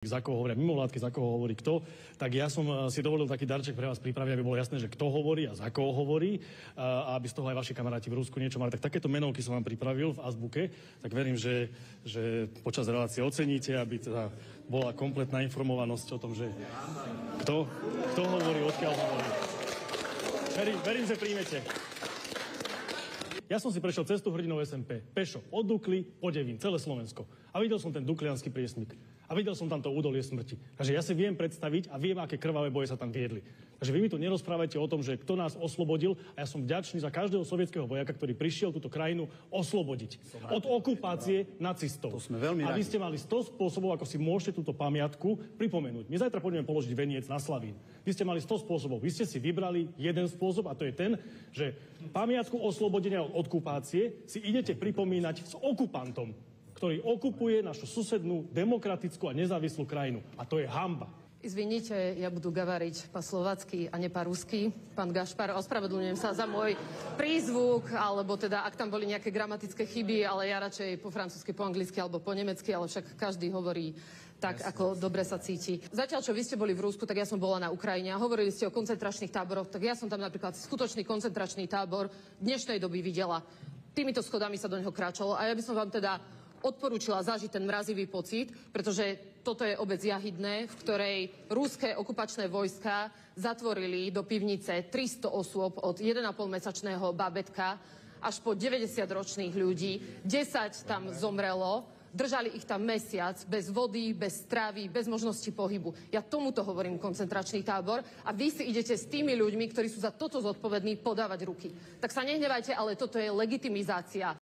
za koho hovoria mimovládky, za koho hovorí kto, tak ja som si dovolil taký darček pre vás pripraviť, aby bolo jasné, že kto hovorí a za koho hovorí, a aby z toho aj vaši kamaráti v Rusku niečo mali. Tak takéto menovky som vám pripravil v azbuke, tak verím, že počas relácie oceníte, aby teda bola kompletná informovanosť o tom, že kto hovorí, odkiaľ hovorí. Verím, že príjmete. Ja som si prešiel cestu hrdinov SMP. Pešo, od Dukly po Devín, celé Slovensko. A videl som ten dukliansky priesmyk. A videl som tam to údolie smrti. Takže ja si viem predstaviť a viem, aké krvavé boje sa tam viedli. Takže vy mi tu nerozprávajte o tom, že kto nás oslobodil, a ja som vďačný za každého sovietskeho vojaka, ktorý prišiel túto krajinu oslobodiť od okupácie nacistov. A vy ste mali 100 spôsobov, ako si môžete túto pamiatku pripomenúť. My zajtra pôjdeme položiť veniec na Slavín. Vy ste mali 100 spôsobov. Vy ste si vybrali jeden spôsob, a to je ten, že pamiatku oslobodenia od okupácie si idete pripomínať s okupantom, ktorý okupuje našu susednú, demokratickú a nezávislú krajinu. A to je hanba. Izvinite, ja budu gavariť po slovacky a ne po rusky. Pán Gašpar, ospravedlňujem sa za môj prízvuk, alebo teda, ak tam boli nejaké gramatické chyby, ale ja radšej po francúzsky, po anglicky alebo po nemecky, ale však každý hovorí tak, ako dobre sa cíti. Zatiaľ, čo vy ste boli v Rusku, tak ja som bola na Ukrajine a hovorili ste o koncentračných táboroch, tak ja som tam napríklad skutočný koncentračný tábor dnešnej doby videla. Týmito schodami sa do neho kráčalo a ja by som vám teda odporúčila zažiť ten mrazivý pocit, pretože toto je obec Jahydné, v ktorej ruské okupačné vojska zatvorili do pivnice 300 osôb od 1,5-mesačného bábätka až po 90-ročných ľudí. 10 tam zomrelo, držali ich tam mesiac bez vody, bez stravy, bez možnosti pohybu. Ja tomuto hovorím koncentračný tábor a vy si idete s tými ľuďmi, ktorí sú za toto zodpovední, podávať ruky. Tak sa nehnevajte, ale toto je legitimizácia